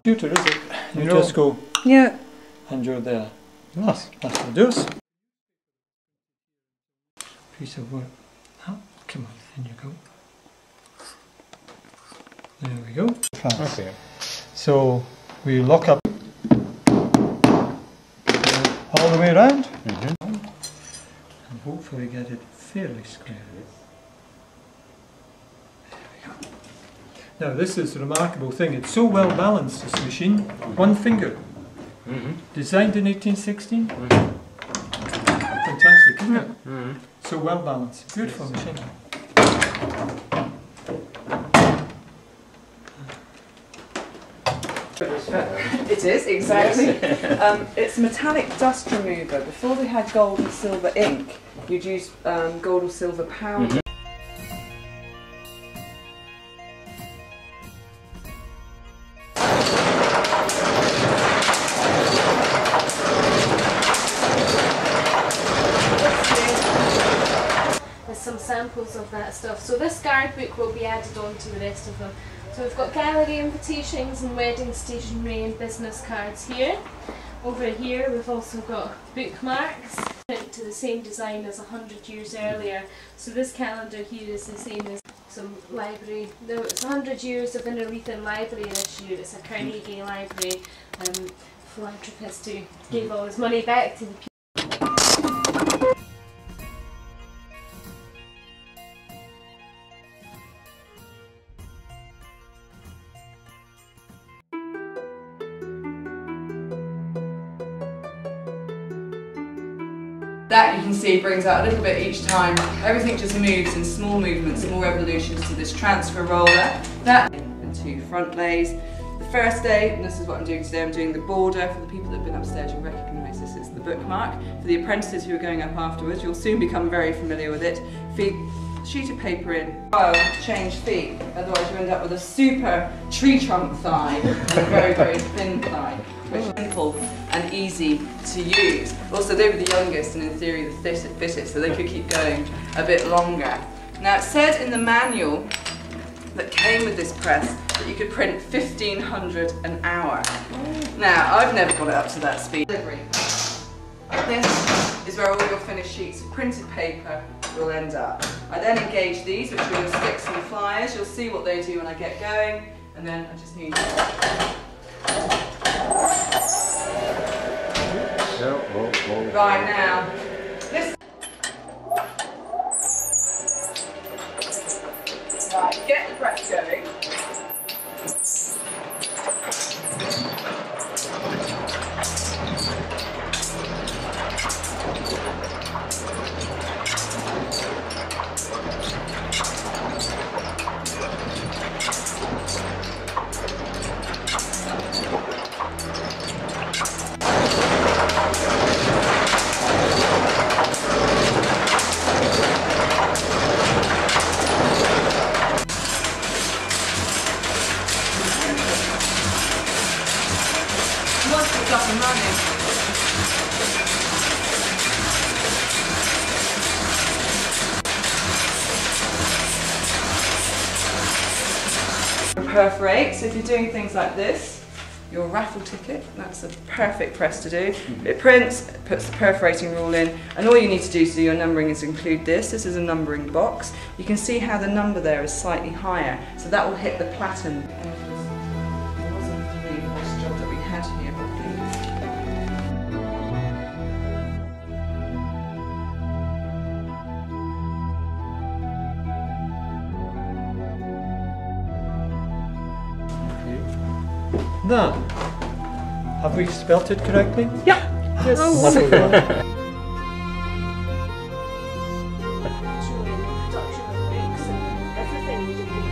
computer, is it? You just go, yeah, and you're there. Nice. That's what it does. Piece of work. Oh, come on, in you go. There we go. Okay. So we lock up all the way around, and hopefully get it fairly square. There we go. Now this is a remarkable thing. It's so well balanced, this machine. One finger. Designed in 1816. Fantastic, isn't it? So well balanced. Beautiful machine. it is, exactly. It's metallic dust remover. Before they had gold and silver ink, you'd use gold or silver powder. There's some samples of that stuff. So this guard book will be added on to the rest of them. So we've got gallery invitations and wedding stationery and business cards here. Over here we've also got bookmarks to the same design as 100 years earlier. So this calendar here is the same as some library. No, it's 100 years of Innerleithen library this year. It's a Carnegie library philanthropist who gave all his money back to the people. That, you can see, brings out a little bit each time. Everything just moves in small movements, small revolutions to this transfer roller. That and two front lays. The first day, and this is what I'm doing today, I'm doing the border. For the people that have been upstairs, you'll recognise this is the bookmark. For the apprentices who are going up afterwards, you'll soon become very familiar with it. Feed a sheet of paper in, change feet, otherwise you end up with a super tree trunk thigh and a very, very thin thigh. Which is simple and easy to use. Also, they were the youngest and in theory the fittest, so they could keep going a bit longer. Now, it said in the manual that came with this press that you could print 1,500 an hour. Now, I've never got it up to that speed. This is where all your finished sheets of printed paper will end up. I then engage these, which are your sticks and flyers. You'll see what they do when I get going, and then I just need right now. This right, get the press going. Once it's up and running. Perforate, so if you're doing things like this, your raffle ticket, that's a perfect press to do. It prints, puts the perforating rule in, and all you need to do to do your numbering is include this. This is a numbering box. You can see how the number there is slightly higher, so that will hit the platen. It wasn't the last job that we had here, but Now, have we spelt it correctly? yeah. Yes. Showing the production of books and everything we did.